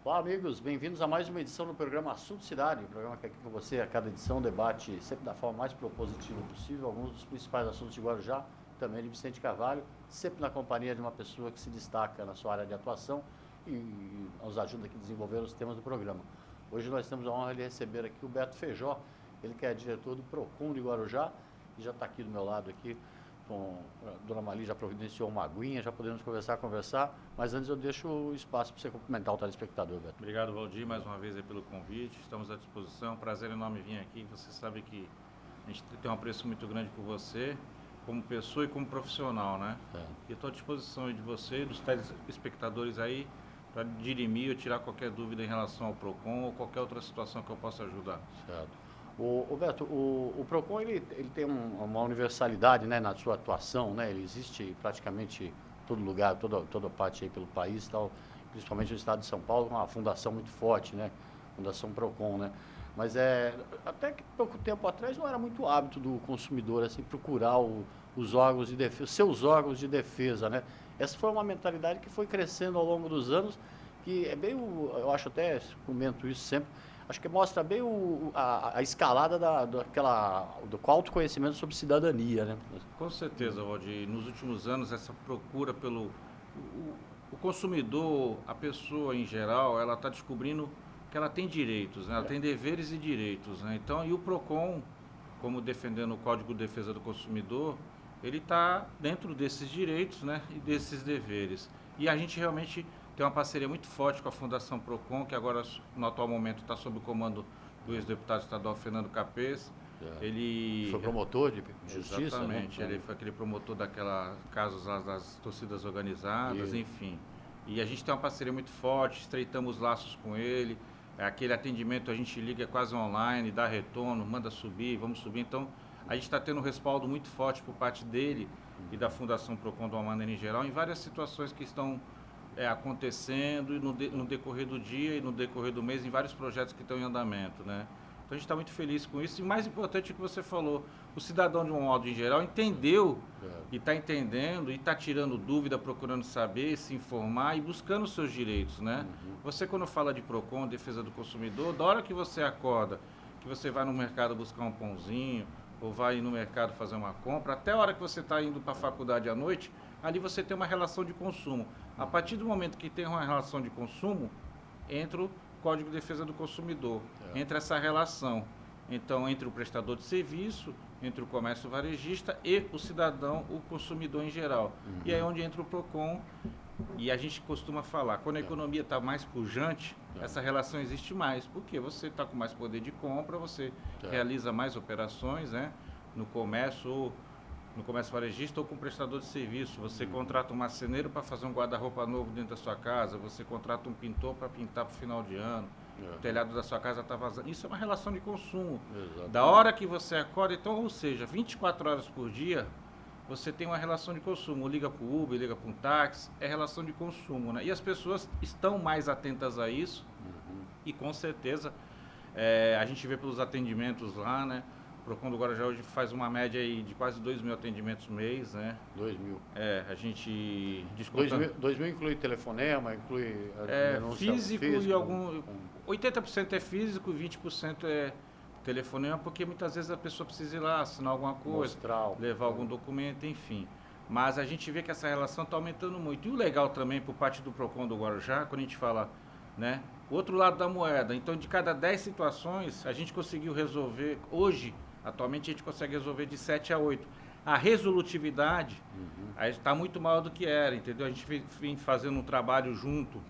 Olá, amigos, bem-vindos a mais uma edição do programa Assunto Cidade, um programa que aqui com você a cada edição debate sempre da forma mais propositiva possível alguns dos principais assuntos de Guarujá, também de Vicente Carvalho, sempre na companhia de uma pessoa que se destaca na sua área de atuação e nos ajuda aqui a desenvolver os temas do programa. Hoje nós temos a honra de receber aqui o Beto Feijó, ele que é diretor do PROCON de Guarujá e já está aqui do meu lado aqui. Com a dona Mali já providenciou uma aguinha, já podemos conversar, mas antes eu deixo o espaço para você cumprimentar o telespectador, Beto. Obrigado, Valdir, mais uma vez aí pelo convite, estamos à disposição, prazer enorme vir aqui, você sabe que a gente tem um apreço muito grande por você, como pessoa e como profissional, né? E estou à disposição de você e dos telespectadores aí, para dirimir ou tirar qualquer dúvida em relação ao PROCON ou qualquer outra situação que eu possa ajudar. Certo. O Beto, o PROCON ele tem uma universalidade, né, na sua atuação, né? Ele existe praticamente em todo lugar, toda parte aí pelo país, tal, principalmente no estado de São Paulo, com uma fundação muito forte, né? Fundação PROCON, né? Mas até que pouco tempo atrás não era muito hábito do consumidor assim procurar os órgãos de defesa, seus órgãos de defesa, né? Essa foi uma mentalidade que foi crescendo ao longo dos anos, que é bem, eu acho, até comento isso sempre. Acho que mostra bem a escalada do autoconhecimento sobre cidadania, né? Com certeza, Valdir. Nos últimos anos, essa procura pelo... O consumidor, a pessoa em geral, ela está descobrindo que ela tem direitos, né? Ela tem deveres e direitos, né? Então, e o PROCON, como defendendo o Código de Defesa do Consumidor, ele está dentro desses direitos, né? E desses deveres. E a gente realmente tem uma parceria muito forte com a Fundação PROCON, que agora, no atual momento, está sob o comando do ex-deputado estadual Fernando Capês. Ele foi promotor de justiça, exatamente, né? ele foi aquele promotor daquela casos lá das torcidas organizadas, enfim. E a gente tem uma parceria muito forte, estreitamos laços com ele. Aquele atendimento a gente liga quase online, dá retorno, manda subir, vamos subir. Então, a gente está tendo um respaldo muito forte por parte dele e da Fundação PROCON de uma maneira em geral, em várias situações que estão acontecendo no decorrer do dia e no decorrer do mês, em vários projetos que estão em andamento, né? Então a gente está muito feliz com isso. E mais importante é o que você falou, o cidadão de um modo em geral entendeu e está entendendo e está tirando dúvida, procurando saber, se informar e buscando os seus direitos, né? Você quando fala de PROCON, defesa do consumidor, da hora que você acorda, que você vai no mercado buscar um pãozinho, ou vai no mercado fazer uma compra, até a hora que você está indo para a faculdade à noite, ali você tem uma relação de consumo. A partir do momento que tem uma relação de consumo, entra o Código de Defesa do Consumidor, entra essa relação. Então, entre o prestador de serviço, entre o comércio varejista e o cidadão, o consumidor em geral. E aí é onde entra o PROCON, e a gente costuma falar, quando a economia está mais pujante, essa relação existe mais, porque você está com mais poder de compra, você realiza mais operações, né, no comércio varejista ou com prestador de serviço. Você contrata um marceneiro para fazer um guarda-roupa novo dentro da sua casa, você contrata um pintor para pintar para o final de ano, o telhado da sua casa está vazando. Isso é uma relação de consumo. Exatamente. Da hora que você acorda, então, ou seja, 24 horas por dia, você tem uma relação de consumo. Liga para o Uber, liga para um táxi, é relação de consumo, né? E as pessoas estão mais atentas a isso e com certeza a gente vê pelos atendimentos lá, né? O PROCON do Guarujá hoje faz uma média aí de quase 2.000 atendimentos mês, né? 2.000. A gente... 2.000 inclui telefonema, inclui... físico e algum... 80% é físico e 20% é telefonema, porque muitas vezes a pessoa precisa ir lá assinar alguma coisa, levar algum documento, enfim. Mas a gente vê que essa relação está aumentando muito. E o legal também, por parte do PROCON do Guarujá, quando a gente fala, né? O outro lado da moeda. Então, de cada 10 situações, a gente conseguiu resolver, hoje, atualmente, a gente consegue resolver de 7 a 8. A resolutividade está muito maior do que era, entendeu? A gente vem fazendo um trabalho junto,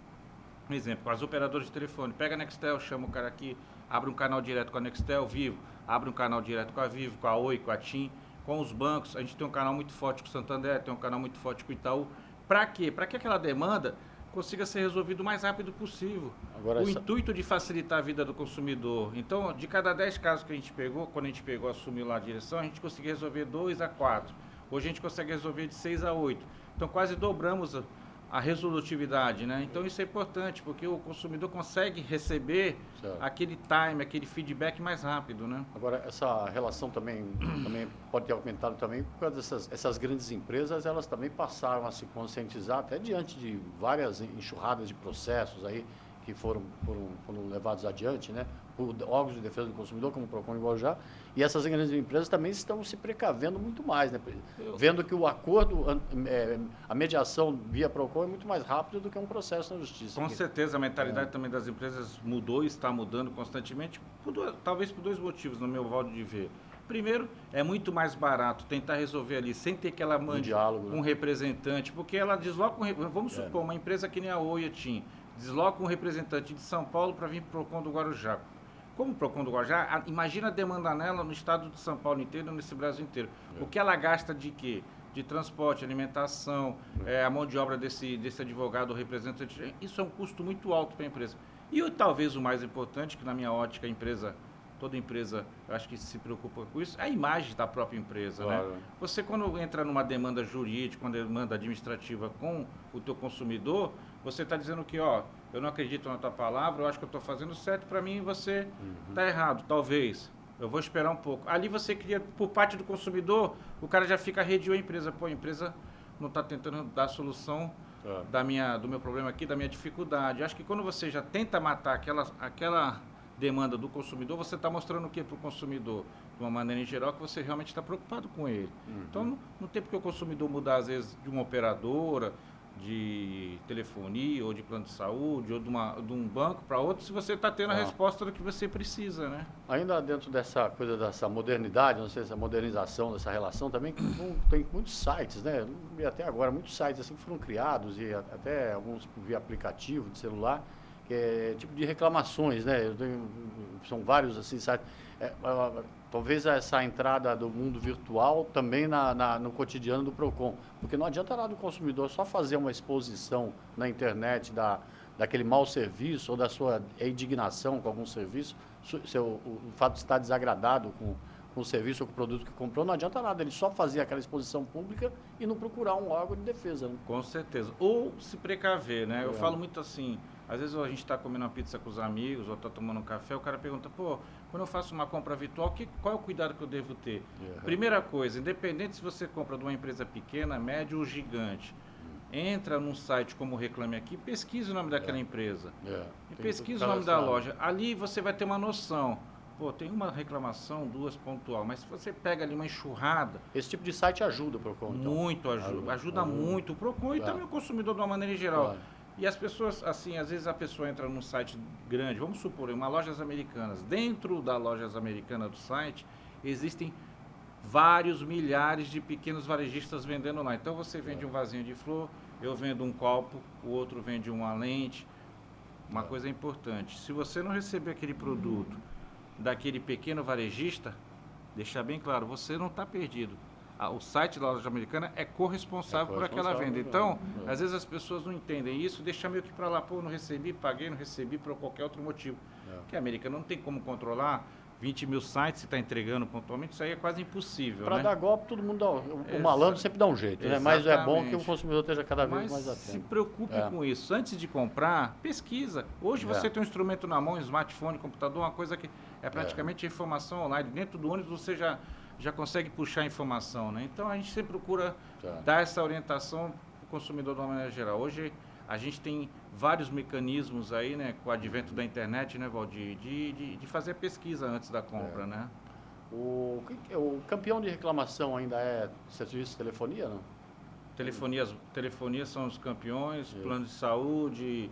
por exemplo, com as operadoras de telefone. Pega a Nextel, chama o cara aqui, abre um canal direto com a Nextel, Vivo, abre um canal direto com a Vivo, com a Oi, com a TIM, com os bancos. A gente tem um canal muito forte com o Santander, tem um canal muito forte com o Itaú. Para quê? Para que aquela demanda consiga ser resolvido o mais rápido possível. Agora, o intuito de facilitar a vida do consumidor. Então, de cada 10 casos que a gente pegou, quando a gente pegou, assumiu lá a direção, a gente conseguia resolver 2 a 4. Hoje a gente consegue resolver de 6 a 8. Então, quase dobramos a resolutividade, né? Então, isso é importante, porque o consumidor consegue receber aquele time, aquele feedback mais rápido, né? Agora, essa relação também pode ter aumentado também por causa dessas grandes empresas, elas também passaram a se conscientizar, até diante de várias enxurradas de processos aí que foram levados adiante, né, por órgãos de defesa do consumidor, como o PROCON e o Guarujá, e essas grandes empresas também estão se precavendo muito mais, né, vendo que o acordo, a mediação via PROCON é muito mais rápido do que um processo na justiça. Com certeza, a mentalidade também das empresas mudou e está mudando constantemente, talvez por dois motivos, no meu modo de ver. Primeiro, é muito mais barato tentar resolver ali sem ter que ela mande diálogo, um representante, porque ela desloca vamos supor, uma empresa que nem a Oi Tim, desloca um representante de São Paulo para vir para o PROCON do Guarujá. Como o PROCON do Guarujá, imagina a demanda nela no estado de São Paulo inteiro, nesse Brasil inteiro. O que ela gasta de quê? De transporte, alimentação, a mão de obra desse advogado ou representante, isso é um custo muito alto para a empresa. E talvez o mais importante, que na minha ótica, toda empresa, eu acho que se preocupa com isso, é a imagem da própria empresa, claro, né? Você, quando entra numa demanda jurídica, uma demanda administrativa com o teu consumidor, você está dizendo que, ó, eu não acredito na tua palavra, eu acho que eu estou fazendo certo, para mim você está errado, talvez. Eu vou esperar um pouco. Ali você cria, por parte do consumidor, o cara já fica arredio a empresa. Pô, a empresa não está tentando dar a solução do meu problema aqui, da minha dificuldade. Eu acho que quando você já tenta matar aquela demanda do consumidor, você está mostrando o que para o consumidor? De uma maneira em geral, que você realmente está preocupado com ele. Então, não tem porque o consumidor mudar, às vezes, de uma operadora, de telefonia, ou de plano de saúde, ou de um banco para outro, se você está tendo a resposta do que você precisa, né? Ainda dentro dessa coisa, dessa modernidade, não sei, essa modernização dessa relação também, tem muitos sites, né? E até agora, muitos sites assim foram criados, e até alguns via aplicativo de celular, que é tipo de reclamações, né? São vários assim sites. Talvez essa entrada do mundo virtual também no cotidiano do PROCON, porque não adianta nada o consumidor só fazer uma exposição na internet daquele mau serviço ou da sua indignação com algum serviço, o fato de estar desagradado com o serviço ou com o produto que comprou, não adianta nada, ele só fazer aquela exposição pública e não procurar um órgão de defesa, né? Com certeza. Ou se precaver, né? Eu falo muito assim, às vezes a gente está comendo uma pizza com os amigos ou está tomando um café, o cara pergunta, pô, quando eu faço uma compra virtual, qual é o cuidado que eu devo ter? Primeira coisa, independente se você compra de uma empresa pequena, média ou gigante, entra num site como Reclame Aqui, pesquisa o nome daquela empresa e pesquisa o nome da loja. Ali você vai ter uma noção. Pô, tem uma reclamação, duas pontual, mas se você pega ali uma enxurrada... Esse tipo de site ajuda o PROCON, então? Muito ajuda muito o PROCON e também o consumidor de uma maneira em geral. E as pessoas, assim, às vezes a pessoa entra num site grande, vamos supor, uma Lojas Americanas. Dentro da Lojas Americanas do site, existem vários milhares de pequenos varejistas vendendo lá. Então você vende um vasinho de flor, eu vendo um copo, o outro vende uma lente. Uma coisa importante, se você não receber aquele produto daquele pequeno varejista, deixar bem claro, você não está perdido. O site da Loja Americana é corresponsável por aquela venda. Então, às vezes as pessoas não entendem isso, deixa meio que para lá, pô, não recebi, paguei, não recebi por qualquer outro motivo. Porque a Americana não tem como controlar 20 mil sites se está entregando pontualmente, isso aí é quase impossível. Para dar golpe, todo mundo o malandro sempre dá um jeito, né? Mas é bom que o consumidor esteja cada vez mais atento. Se preocupe com isso. Antes de comprar, pesquisa. Hoje você tem um instrumento na mão, um smartphone, computador, uma coisa que é praticamente informação online. Dentro do ônibus você já consegue puxar informação, né? Então a gente sempre procura dar essa orientação para o consumidor de uma maneira geral. Hoje a gente tem vários mecanismos aí, né, com o advento da internet, né, Valdir, de fazer pesquisa antes da compra, né? O campeão de reclamação ainda é serviço de telefonia, não? Telefonia são os campeões, plano de saúde,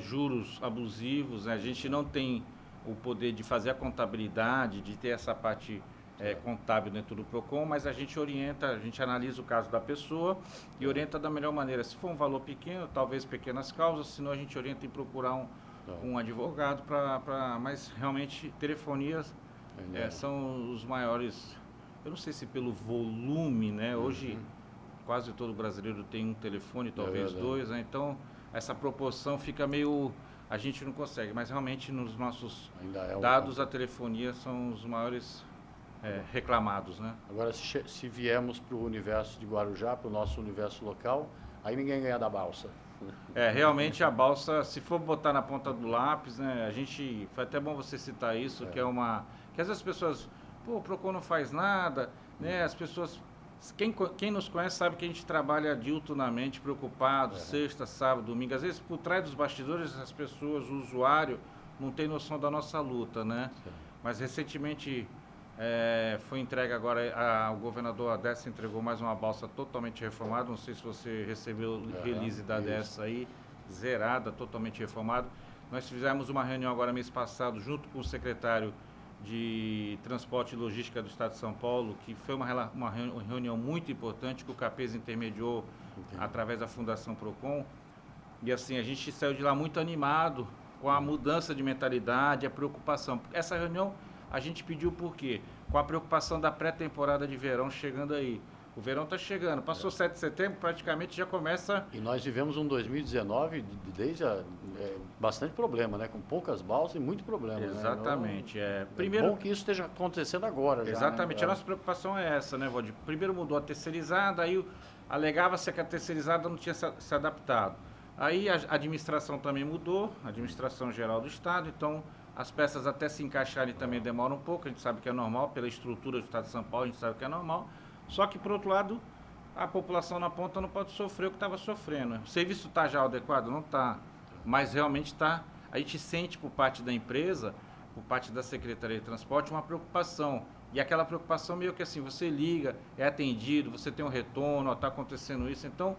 juros abusivos, né? A gente não tem o poder de fazer a contabilidade, de ter essa parte contábil dentro do PROCON, mas a gente orienta, a gente analisa o caso da pessoa e orienta da melhor maneira. Se for um valor pequeno, talvez pequenas causas, senão a gente orienta em procurar um advogado mas realmente telefonias são os maiores, eu não sei se pelo volume, né? Hoje quase todo brasileiro tem um telefone, talvez dois, né? Então essa proporção fica meio... A gente não consegue, mas realmente nos nossos dados a telefonia são os maiores reclamados, né? Agora, se viemos para o universo de Guarujá, para o nosso universo local, aí ninguém ganha da balsa. Realmente a balsa, se for botar na ponta do lápis, né? Foi até bom você citar isso, que é uma... Que às vezes as pessoas, pô, o PROCON não faz nada, né? As pessoas Quem nos conhece sabe que a gente trabalha diuturnamente, preocupado, sexta, sábado, domingo. Às vezes, por trás dos bastidores, as pessoas, o usuário, não tem noção da nossa luta, né? Sim. Mas recentemente foi entregue agora, o governador Adessa entregou mais uma balsa totalmente reformada. Não sei se você recebeu o release da dessa aí, zerada, totalmente reformada. Nós fizemos uma reunião agora mês passado, junto com o secretário de Transporte e Logística do Estado de São Paulo, que foi uma reunião muito importante que o CAPES intermediou através da Fundação Procon. E assim, a gente saiu de lá muito animado com a mudança de mentalidade, a preocupação. Essa reunião a gente pediu por quê? Com a preocupação da pré-temporada de verão chegando aí. O verão está chegando. Passou 7 de setembro, praticamente já começa... E nós vivemos um 2019 desde bastante problema, né? Com poucas balsas e muito problema. Exatamente. Né? Primeiro, é bom que isso esteja acontecendo agora. Exatamente. Já, né? A nossa preocupação é essa, né, Valdir? Primeiro mudou a terceirizada, aí alegava-se que a terceirizada não tinha se adaptado. Aí a administração também mudou, a administração geral do Estado, então as peças até se encaixarem também demoram um pouco, a gente sabe que é normal, pela estrutura do Estado de São Paulo, a gente sabe que é normal. Só que, por outro lado, a população na ponta não pode sofrer o que estava sofrendo. O serviço está já adequado? Não está. Mas realmente está. A gente sente por parte da empresa, por parte da Secretaria de Transporte, uma preocupação. E aquela preocupação meio que assim, você liga, é atendido, você tem um retorno, está acontecendo isso. Então,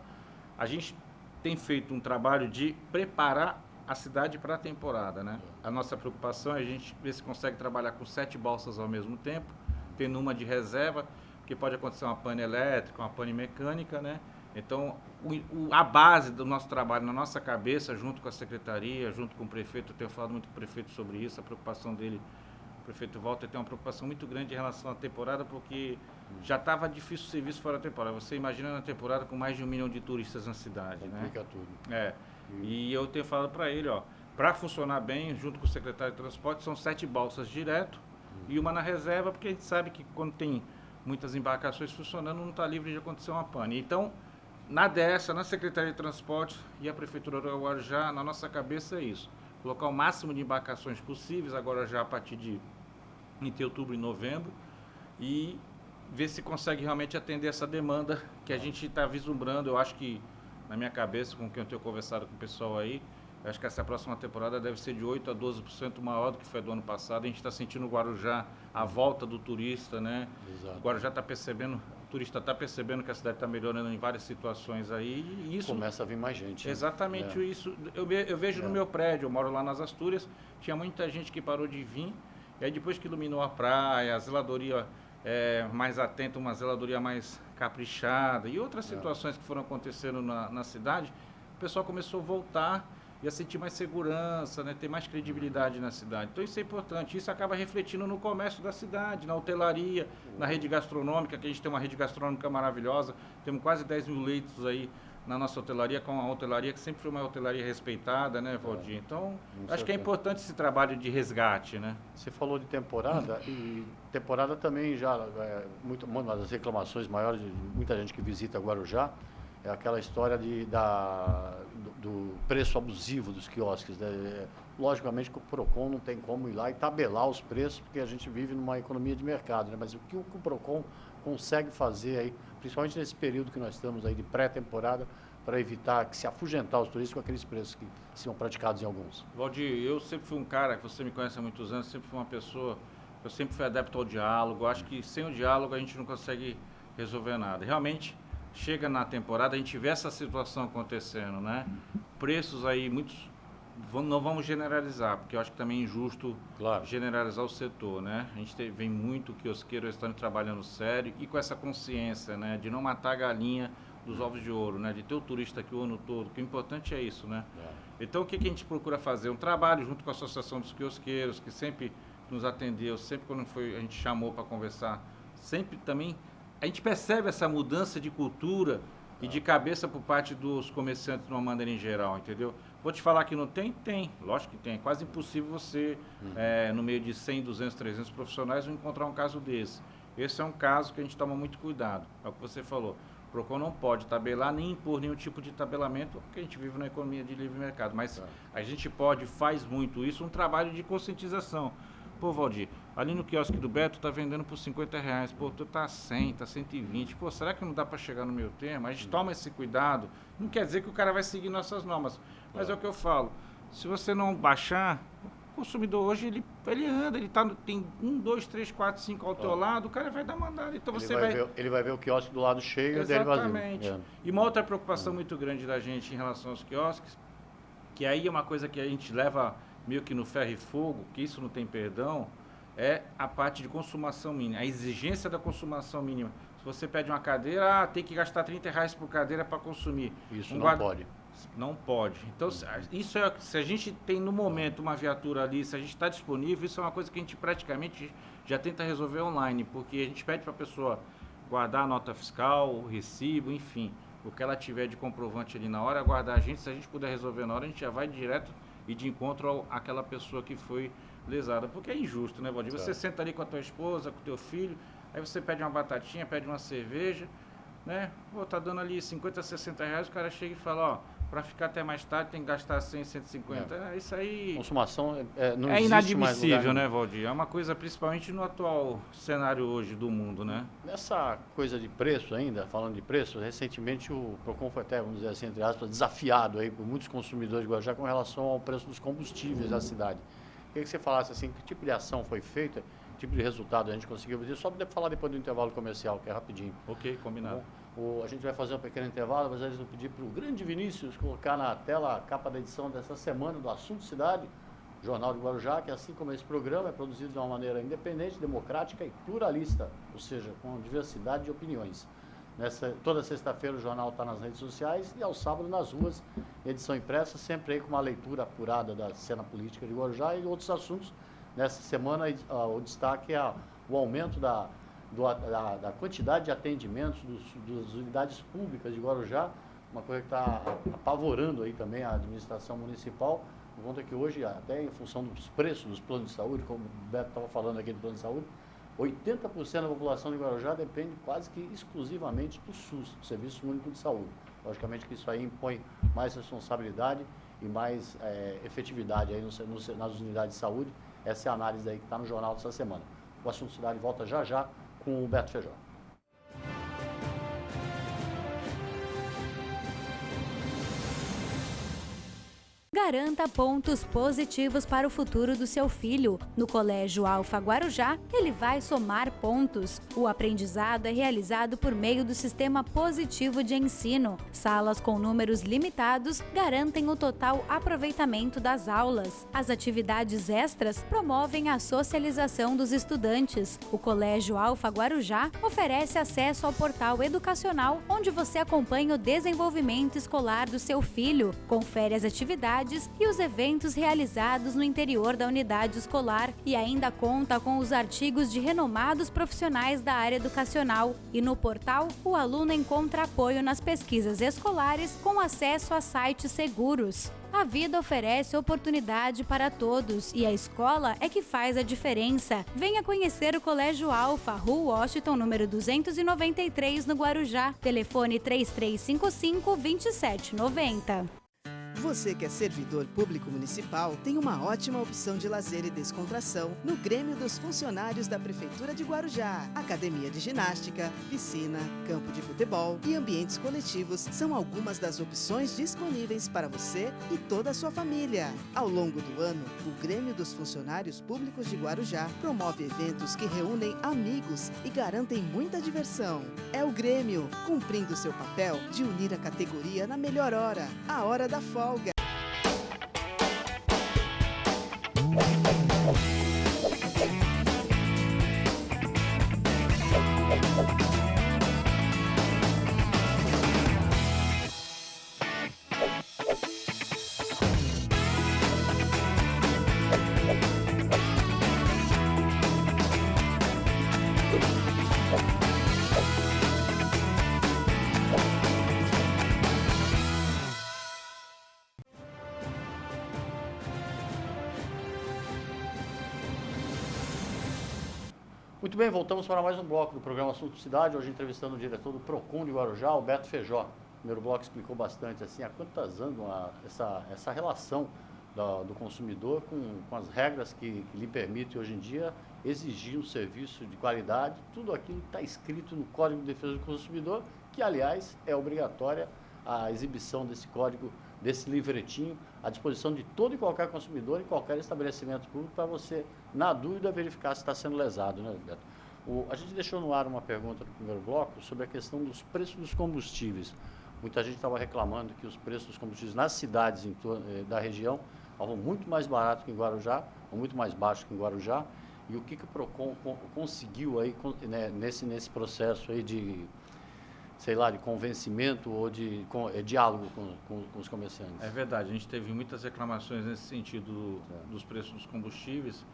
a gente tem feito um trabalho de preparar a cidade para a temporada, né? A nossa preocupação é a gente ver se consegue trabalhar com 7 balsas ao mesmo tempo, tendo uma de reserva, porque pode acontecer uma pane elétrica, uma pane mecânica, né? Então, a base do nosso trabalho na nossa cabeça, junto com a secretaria, junto com o prefeito, eu tenho falado muito com o prefeito sobre isso, a preocupação dele, o prefeito Walter tem uma preocupação muito grande em relação à temporada, porque já estava difícil o serviço fora da temporada. Você imagina na temporada com mais de 1 milhão de turistas na cidade, né? Complica tudo. E eu tenho falado para ele, ó, para funcionar bem, junto com o secretário de transporte, são 7 balsas direto e uma na reserva, porque a gente sabe que quando tem muitas embarcações funcionando, não está livre de acontecer uma pane. Então, na Secretaria de Transporte e a Prefeitura do Guarujá, na nossa cabeça é isso. Colocar o máximo de embarcações possíveis, agora já a partir de entre outubro e novembro, e ver se consegue realmente atender essa demanda que a gente está vislumbrando. Eu acho que, na minha cabeça, com quem eu tenho conversado com o pessoal aí, eu acho que essa próxima temporada deve ser de 8% a 12% maior do que foi do ano passado. A gente está sentindo o Guarujá, a volta do turista, né? Exato. O Guarujá está percebendo, o turista está percebendo que a cidade está melhorando em várias situações aí. E isso começa a vir mais gente. Exatamente isso. Eu vejo no meu prédio, eu moro lá nas Astúrias, tinha muita gente que parou de vir, e aí depois que iluminou a praia, a zeladoria mais atenta, uma zeladoria mais caprichada, e outras situações que foram acontecendo na cidade, o pessoal começou a voltar e a sentir mais segurança, né, ter mais credibilidade na cidade. Então isso é importante, isso acaba refletindo no comércio da cidade, na hotelaria, na rede gastronômica, que a gente tem uma rede gastronômica maravilhosa, temos quase 10 mil leitos aí na nossa hotelaria, com uma hotelaria que sempre foi uma hotelaria respeitada, né, Valdir? Então, acho que é importante esse trabalho de resgate, né? Você falou de temporada, e temporada também já, uma das reclamações maiores de muita gente que visita Guarujá, é aquela história do preço abusivo dos quiosques, né? Logicamente que o Procon não tem como ir lá e tabelar os preços, porque a gente vive numa economia de mercado, né? Mas o que o Procon consegue fazer aí, principalmente nesse período que nós estamos aí de pré-temporada, para evitar que se afugentar os turistas com aqueles preços que são praticados em alguns? Valdir, eu sempre fui um cara, que você me conhece há muitos anos, sempre fui uma pessoa, eu sempre fui adepto ao diálogo. Acho que sem o diálogo a gente não consegue resolver nada. Realmente, chega na temporada, a gente vê essa situação acontecendo, né? Preços aí, muitos, não vamos generalizar, porque eu acho que também é injusto generalizar o setor, né? A gente vem muito quiosqueiro, estão trabalhando sério e com essa consciência, né? De não matar a galinha dos ovos de ouro, né? De ter o turista aqui o ano todo, que o importante é isso, né? Então, o que a gente procura fazer? Um trabalho junto com a Associação dos Quiosqueiros, que sempre nos atendeu, sempre quando a gente chamou para conversar, sempre também... A gente percebe essa mudança de cultura e de cabeça por parte dos comerciantes de uma maneira em geral, entendeu? Vou te falar que não tem? Tem, lógico que tem. É quase impossível você, no meio de 100, 200, 300 profissionais, encontrar um caso desse. Esse é um caso que a gente toma muito cuidado. É o que você falou. O Procon não pode tabelar nem impor nenhum tipo de tabelamento, porque a gente vive na economia de livre mercado. Mas a gente pode, faz muito isso, um trabalho de conscientização. Pô, Valdir, Ali no quiosque do Beto tá vendendo por R$ 50. Pô, tu tá 100, tá 120. Pô, será que não dá para chegar no meio termo? A gente toma esse cuidado. Não quer dizer que o cara vai seguir nossas normas. Mas é o que eu falo. Se você não baixar, o consumidor hoje, ele anda, tem 1, 2, 3, 4, 5 ao teu lado, o cara vai dar mandada. Então você vai... Ele vai ver o quiosque do lado cheio e dele vazio. Exatamente. E uma outra preocupação muito grande da gente em relação aos quiosques, que aí é uma coisa que a gente leva meio que no ferro e fogo, que isso não tem perdão, é a parte de consumação mínima, a exigência da consumação mínima. Se você pede uma cadeira, tem que gastar R$ 30 por cadeira para consumir. Isso não pode. Não pode. Então, isso é, se a gente tem no momento uma viatura ali, se a gente está disponível, isso é uma coisa que a gente praticamente já tenta resolver online, porque a gente pede para a pessoa guardar a nota fiscal, o recibo, enfim, o que ela tiver de comprovante ali na hora, guardar a gente. Se a gente puder resolver na hora, a gente já vai direto e de encontro àquela pessoa que foi lesada, porque é injusto, né, Valdir? Você senta ali com a tua esposa, com o teu filho, aí você pede uma batatinha, pede uma cerveja, né? Pô, tá dando ali 50, R$ 60, o cara chega e fala, ó, para ficar até mais tarde tem que gastar 100, 150. Isso aí... Consumação não é existe inadmissível, mais lugar, né, Valdir? É uma coisa, principalmente no atual cenário hoje do mundo, né? Nessa coisa de preço ainda, falando de preço, recentemente o PROCON foi até, vamos dizer assim, entre aspas, desafiado aí por muitos consumidores de Guarujá com relação ao preço dos combustíveis da cidade. Queria que você falasse assim, que tipo de ação foi feita, que tipo de resultado a gente conseguiu fazer, só para falar depois do intervalo comercial, que é rapidinho. Ok, combinado. A gente vai fazer um pequeno intervalo, mas antes eu pedir para o grande Vinícius colocar na tela a capa da edição dessa semana do Assunto Cidade, Jornal de Guarujá, que assim como esse programa é produzido de uma maneira independente, democrática e pluralista, ou seja, com diversidade de opiniões. Toda sexta-feira o jornal está nas redes sociais e ao sábado nas ruas, edição impressa, sempre aí com uma leitura apurada da cena política de Guarujá e outros assuntos. Nessa semana o destaque é o aumento da quantidade de atendimentos das unidades públicas de Guarujá, uma coisa que está apavorando aí também a administração municipal, por conta que hoje, até em função dos preços dos planos de saúde, como o Beto estava falando aqui do plano de saúde, 80% da população de Guarujá depende quase que exclusivamente do SUS, do Serviço Único de Saúde. Logicamente que isso aí impõe mais responsabilidade e mais efetividade aí nas unidades de saúde. Essa é a análise aí que está no jornal dessa semana. O Assunto Cidade volta já já com o Beto Feijó. Garanta pontos positivos para o futuro do seu filho. No Colégio Alfa Guarujá, ele vai somar pontos. O aprendizado é realizado por meio do sistema positivo de ensino. Salas com números limitados garantem o total aproveitamento das aulas. As atividades extras promovem a socialização dos estudantes. O Colégio Alfa Guarujá oferece acesso ao portal educacional, onde você acompanha o desenvolvimento escolar do seu filho, confere as atividades e os eventos realizados no interior da unidade escolar e ainda conta com os artigos de renomados profissionais da área educacional. E no portal, o aluno encontra apoio nas pesquisas escolares com acesso a sites seguros. A vida oferece oportunidade para todos e a escola é que faz a diferença. Venha conhecer o Colégio Alfa, Rua Washington, número 293, no Guarujá. Telefone 3355-2790. Você que é servidor público municipal tem uma ótima opção de lazer e descontração no Grêmio dos Funcionários da Prefeitura de Guarujá. Academia de ginástica, piscina, campo de futebol e ambientes coletivos são algumas das opções disponíveis para você e toda a sua família. Ao longo do ano, o Grêmio dos Funcionários Públicos de Guarujá promove eventos que reúnem amigos e garantem muita diversão. É o Grêmio, cumprindo seu papel de unir a categoria na melhor hora, a hora da folga. Muito bem, voltamos para mais um bloco do programa Assunto Cidade, hoje entrevistando o diretor do PROCON de Guarujá, o Beto Feijó. O primeiro bloco explicou bastante assim, há quantas andam essa relação do consumidor com as regras que lhe permitem hoje em dia exigir um serviço de qualidade, tudo aquilo que está escrito no Código de Defesa do Consumidor, que, aliás, é obrigatória a exibição desse código, desse livretinho, à disposição de todo e qualquer consumidor em qualquer estabelecimento público, para você, na dúvida, verificar se está sendo lesado, né, Beto? A gente deixou no ar uma pergunta no primeiro bloco sobre a questão dos preços dos combustíveis. Muita gente estava reclamando que os preços dos combustíveis nas cidades da região estavam muito mais baratos que em Guarujá, ou muito mais baixos que em Guarujá. E o que o PROCON conseguiu aí, né, nesse processo aí de, sei lá, de convencimento ou de diálogo com os comerciantes? É verdade, a gente teve muitas reclamações nesse sentido dos preços dos combustíveis.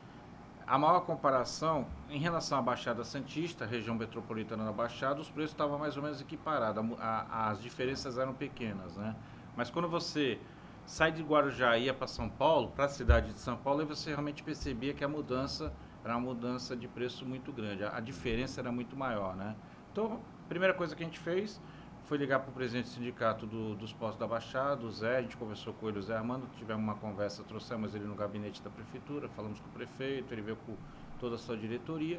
A maior comparação, em relação à Baixada Santista, região metropolitana da Baixada, os preços estavam mais ou menos equiparados, as diferenças eram pequenas, né? Mas quando você sai de Guarujá e ia para São Paulo, para a cidade de São Paulo, aí você realmente percebia que a mudança era uma mudança de preço muito grande, a diferença era muito maior, né? Então, a primeira coisa que a gente fez foi ligar para o presidente do sindicato dos postos da Baixada, o Zé, a gente conversou com ele, o Zé Armando, tivemos uma conversa, trouxemos ele no gabinete da prefeitura, falamos com o prefeito, ele veio com toda a sua diretoria,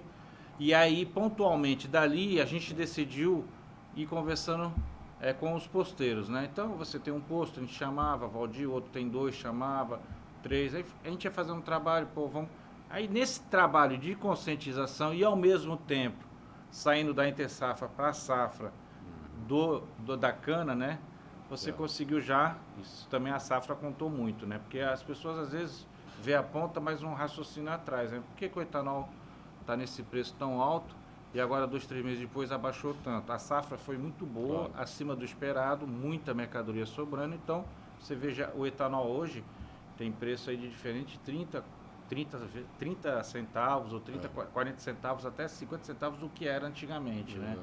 e aí, pontualmente, dali, a gente decidiu ir conversando com os posteiros, né? Então, você tem um posto, a gente chamava, Valdir, o outro tem 2, chamava, 3, aí a gente ia fazer um trabalho, vamos... Aí, nesse trabalho de conscientização e, ao mesmo tempo, saindo da intersafra para a safra, da cana, né? Você conseguiu já, isso também a safra contou muito, né? Porque as pessoas às vezes vê a ponta, mas não raciocinam atrás, né? Por que o etanol está nesse preço tão alto e agora 2, 3 meses depois abaixou tanto? A safra foi muito boa, acima do esperado, muita mercadoria sobrando, então você veja, o etanol hoje tem preço aí de diferente de 30 centavos ou 40 centavos até 50 centavos do que era antigamente, né?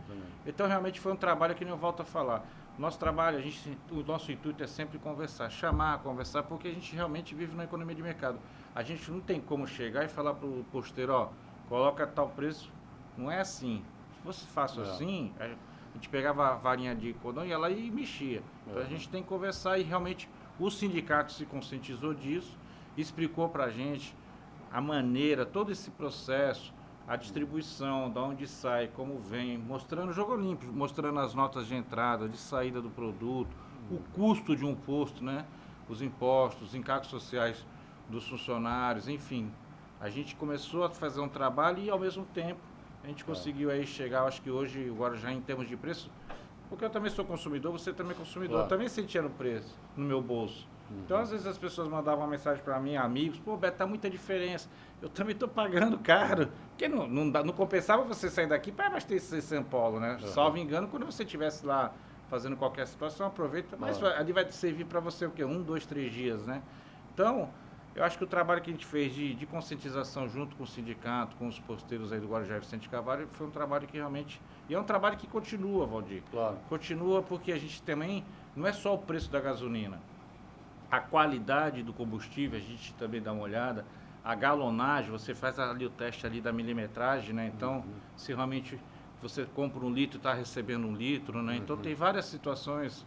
Então realmente foi um trabalho que nem eu volto a falar. Nosso trabalho, o nosso intuito é sempre conversar, conversar, porque a gente realmente vive numa economia de mercado. A gente não tem como chegar e falar para o posteiro, ó, coloca tal preço. Não é assim. Se fosse fácil assim, a gente pegava a varinha de cordão e ia lá e mexia. Então a gente tem que conversar e realmente o sindicato se conscientizou disso, explicou para a gente a maneira, todo esse processo, a distribuição, de onde sai, como vem, mostrando o jogo limpo, mostrando as notas de entrada, de saída do produto, o custo de um posto, né? Os impostos, os encargos sociais dos funcionários, enfim. A gente começou a fazer um trabalho e, ao mesmo tempo, a gente conseguiu aí chegar, acho que hoje, agora já em termos de preço, porque eu também sou consumidor, você também é consumidor, eu também sentia no preço, no meu bolso. Então, às vezes as pessoas mandavam uma mensagem para mim, amigos, pô, Beto, tá muita diferença. Eu também estou pagando caro. Porque não compensava você sair daqui para abastecer São Paulo, né? Salvo engano, quando você estivesse lá fazendo qualquer situação, aproveita. Mas ali vai servir para você o quê? 1, 2, 3 dias, né? Então, eu acho que o trabalho que a gente fez de conscientização junto com o sindicato, com os posteiros aí do Guarujá e Vicente Carvalho, foi um trabalho que realmente... E é um trabalho que continua, Valdir. Claro. Continua porque a gente também... Não é só o preço da gasolina. A qualidade do combustível, a gente também dá uma olhada. A galonagem, você faz ali o teste ali da milimetragem, né? Então, se realmente você compra 1 litro e está recebendo 1 litro, né? Então, tem várias situações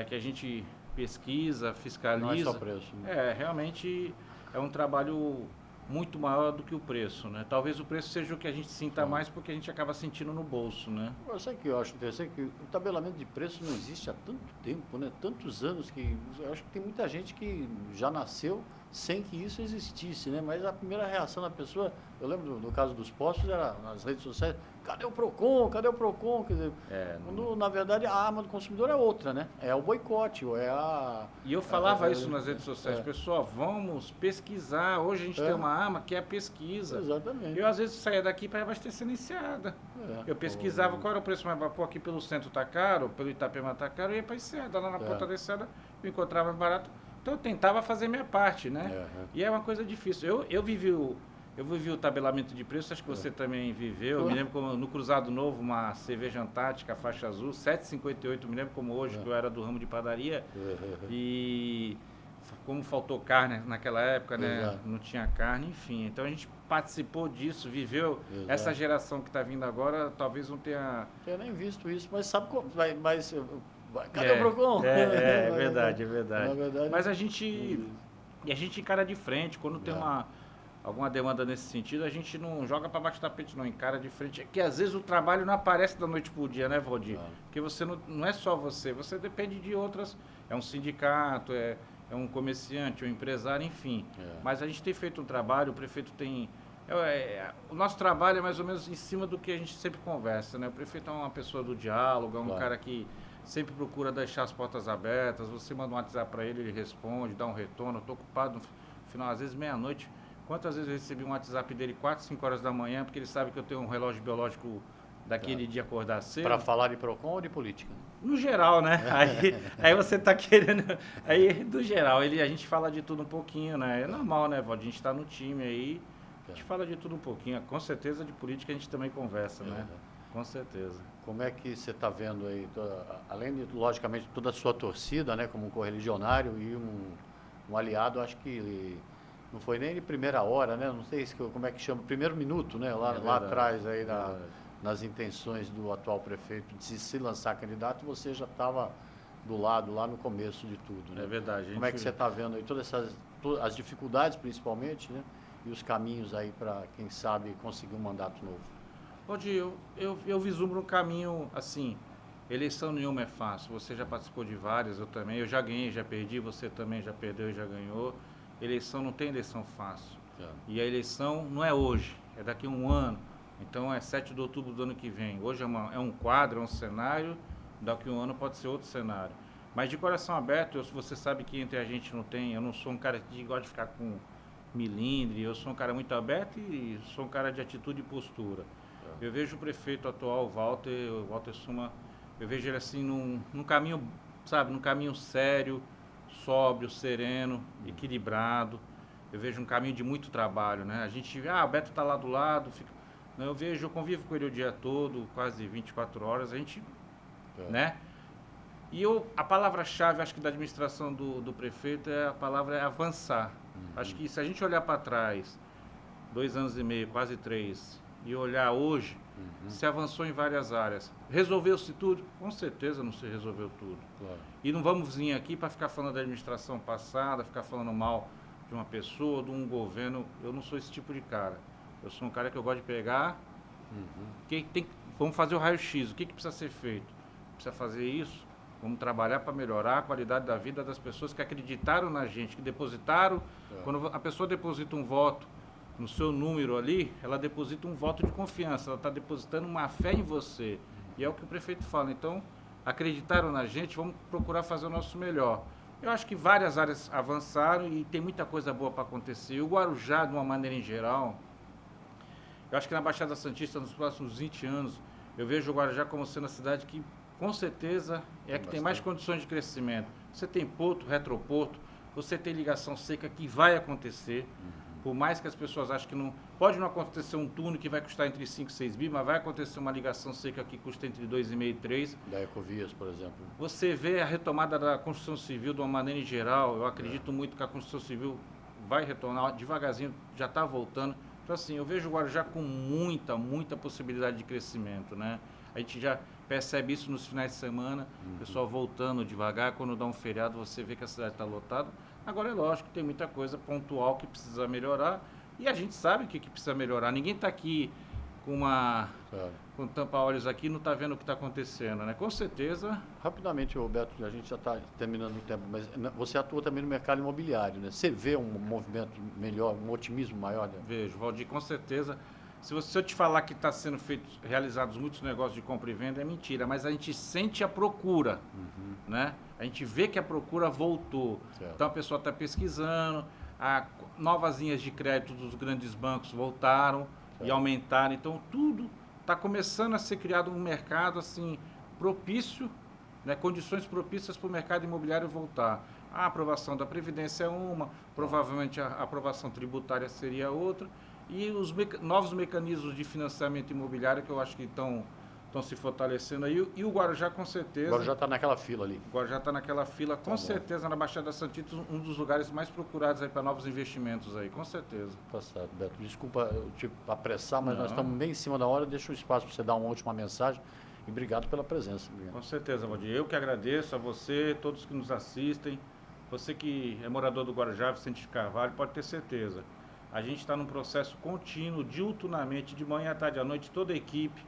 que a gente pesquisa, fiscaliza. Não é só preço, né? Realmente é um trabalho muito maior do que o preço, né? Talvez o preço seja o que a gente sinta mais porque a gente acaba sentindo no bolso, né? Sabe o que eu acho interessante? Que o tabelamento de preço não existe há tanto tempo, né? Tantos anos que eu acho que tem muita gente que já nasceu sem que isso existisse, né? Mas a primeira reação da pessoa, eu lembro do caso dos postos, era nas redes sociais, cadê o PROCON? Cadê o PROCON? Quer dizer, quando, na verdade, a arma do consumidor é outra, né? É o boicote, ou é a... E eu falava isso nas redes sociais, pessoal, vamos pesquisar. Hoje a gente tem uma arma que é a pesquisa. Exatamente. Eu, às vezes, saía daqui para abastecer na Enseada. Eu pesquisava qual era o preço mais barato. Pô, aqui pelo centro tá caro, pelo Itapema tá caro, eu ia para a Enseada. Lá na ponta da Enseada eu encontrava mais barato. Então eu tentava fazer minha parte, né? E é uma coisa difícil. Eu vivi o tabelamento de preço, acho que você também viveu. Eu me lembro como no Cruzado Novo, uma cerveja Antártica, faixa azul, 7,58, me lembro como hoje, que eu era do ramo de padaria. E como faltou carne naquela época, né? Não tinha carne, enfim. Então a gente participou disso, viveu. Essa geração que está vindo agora, talvez não tenha... Eu nem visto isso, mas sabe como... Cadê o PROCON? É verdade, é verdade. Mas a gente encara de frente, quando tem alguma demanda nesse sentido, a gente não joga para baixo do tapete, não, encara de frente. É que às vezes o trabalho não aparece da noite para o dia, né, Valdir? Porque você não é só você depende de outras. É um sindicato, é um comerciante, é um empresário, enfim. Mas a gente tem feito um trabalho, o prefeito tem... o nosso trabalho é mais ou menos em cima do que a gente sempre conversa, né? O prefeito é uma pessoa do diálogo, é um cara que sempre procura deixar as portas abertas. Você manda um WhatsApp para ele, ele responde, dá um retorno. Eu estou ocupado no final, às vezes meia-noite. Quantas vezes eu recebi um WhatsApp dele 4, 5 horas da manhã, porque ele sabe que eu tenho um relógio biológico daquele dia acordar cedo. Para falar de PROCON ou de política? No geral, né? Aí você está querendo... Aí, do geral, a gente fala de tudo um pouquinho, né? É normal, né, Valdir? A gente está no time aí, a gente fala de tudo um pouquinho. Com certeza, de política a gente também conversa, né? Com certeza. Como é que você está vendo aí, além de, logicamente, toda a sua torcida, né, como um correligionário e um aliado, acho que não foi nem de primeira hora, né? Não sei como é que chama, primeiro minuto, né? Lá atrás, aí nas intenções do atual prefeito de se lançar candidato, você já estava do lado, lá no começo de tudo, né? É verdade. Como é que você está vendo aí todas as dificuldades, principalmente, né? E os caminhos aí para, quem sabe, conseguir um mandato novo? Valdir, eu vislumbro um caminho assim, eleição nenhuma é fácil, você já participou de várias, eu também, eu já ganhei, já perdi, você também já perdeu e já ganhou. Eleição não tem eleição fácil. E a eleição não é hoje, é daqui a um ano. Então é 7 de outubro do ano que vem. Hoje é um quadro, é um cenário, daqui a um ano pode ser outro cenário. Mas de coração aberto, você sabe que entre a gente não tem, eu não sou um cara que gosta de ficar com milindre, eu sou um cara muito aberto e sou um cara de atitude e postura. Eu vejo o prefeito atual, o Walter Suma, eu vejo ele assim num caminho, sabe, num caminho sério, sóbrio, sereno, equilibrado. Eu vejo um caminho de muito trabalho, né? A gente, o Beto está lá do lado, eu convivo com ele o dia todo, quase 24 horas, a gente, né? E a palavra-chave, acho que da administração do prefeito, a palavra é avançar. Acho que se a gente olhar para trás, 2 anos e meio, quase 3, e olhar hoje, se avançou em várias áreas. Resolveu-se tudo? Com certeza não se resolveu tudo. E não vamos vir aqui para ficar falando da administração passada, ficar falando mal de uma pessoa, de um governo. Eu não sou esse tipo de cara. Eu sou um cara que eu gosto de pegar. Vamos fazer o raio-x. O que precisa ser feito? Precisa fazer isso. Vamos trabalhar para melhorar a qualidade da vida das pessoas que acreditaram na gente, que depositaram. Quando a pessoa deposita um voto no seu número ali, ela deposita um voto de confiança, ela está depositando uma fé em você. E é o que o prefeito fala. Então, acreditaram na gente, vamos procurar fazer o nosso melhor. Eu acho que várias áreas avançaram e tem muita coisa boa para acontecer. E o Guarujá, de uma maneira em geral, eu acho que na Baixada Santista, nos próximos 20 anos, eu vejo o Guarujá como sendo a cidade que, com certeza, é a que tem mais condições de crescimento. Você tem porto, retroporto, você tem ligação seca que vai acontecer. Por mais que as pessoas achem que não... Pode não acontecer um túnel que vai custar entre 5 e 6 bi, mas vai acontecer uma ligação seca que custa entre 2,5 e 3. Da Ecovias, por exemplo. Você vê a retomada da construção civil de uma maneira em geral. Eu acredito muito que a construção civil vai retornar devagarzinho, já está voltando. Então, assim, eu vejo o Guarujá com muita possibilidade de crescimento, né? A gente já percebe isso nos finais de semana, o pessoal voltando devagar. Quando dá um feriado, você vê que a cidade está lotada. Agora, é lógico que tem muita coisa pontual que precisa melhorar e a gente sabe o que precisa melhorar. Ninguém está aqui com tampa-olhos aqui e não está vendo o que está acontecendo, né? Com certeza... Rapidamente, Roberto, a gente já está terminando o tempo, mas você atua também no mercado imobiliário, né? Você vê um movimento melhor, um otimismo maior? Né? Vejo, Valdir, com certeza. Se eu te falar que está sendo realizados muitos negócios de compra e venda, é mentira, mas a gente sente a procura, né? A gente vê que a procura voltou. Certo. Então a pessoa está pesquisando, novas linhas de crédito dos grandes bancos voltaram e aumentaram. Então tudo está começando a ser criado um mercado assim propício, né? Condições propícias para o mercado imobiliário voltar. A aprovação da Previdência é uma, provavelmente a aprovação tributária seria outra. E os novos mecanismos de financiamento imobiliário que eu acho que estão se fortalecendo aí. E o Guarujá, com certeza... O Guarujá está naquela fila ali. O Guarujá está naquela fila, com certeza, na Baixada Santista, um dos lugares mais procurados aí para novos investimentos aí, com certeza. Tá certo, Beto. Desculpa eu te apressar, mas nós estamos bem em cima da hora. Deixa um espaço para você dar uma última mensagem. E obrigado pela presença. Obrigado. Com certeza, Valdir. Eu que agradeço a você, todos que nos assistem. Você que é morador do Guarujá, Vicente de Carvalho, pode ter certeza. A gente está num processo contínuo, diuturnamente, de manhã, à tarde, à noite, toda a equipe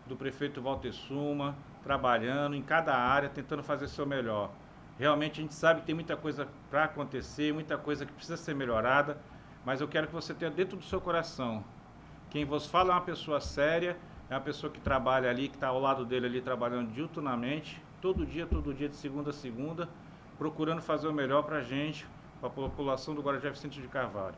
do prefeito Walter Suma, trabalhando em cada área, tentando fazer o seu melhor. Realmente a gente sabe que tem muita coisa para acontecer, muita coisa que precisa ser melhorada, mas eu quero que você tenha dentro do seu coração. Quem vos fala é uma pessoa séria, é uma pessoa que trabalha ali, que está ao lado dele ali, trabalhando diuturnamente, todo dia, de segunda a segunda, procurando fazer o melhor para a gente, para a população do Guarujá Vicente de Carvalho.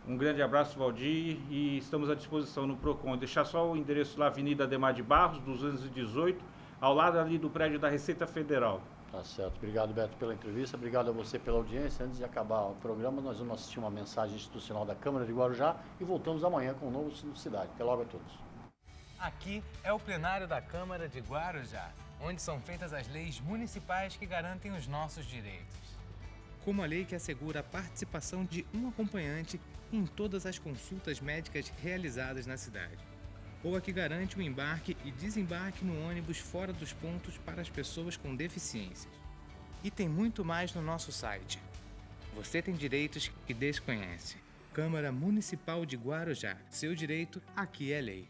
Um grande abraço, Valdir, e estamos à disposição no PROCON. Deixar só o endereço lá, Avenida Ademar de Barros, 218, ao lado ali do prédio da Receita Federal. Tá certo. Obrigado, Beto, pela entrevista. Obrigado a você pela audiência. Antes de acabar o programa, nós vamos assistir uma mensagem institucional da Câmara de Guarujá e voltamos amanhã com um novo Sino Cidade. Até logo a todos. Aqui é o plenário da Câmara de Guarujá, onde são feitas as leis municipais que garantem os nossos direitos. Como a lei que assegura a participação de um acompanhante em todas as consultas médicas realizadas na cidade, ou a que garante o embarque e desembarque no ônibus fora dos pontos para as pessoas com deficiências. E tem muito mais no nosso site. Você tem direitos que desconhece. Câmara Municipal de Guarujá. Seu direito aqui é lei.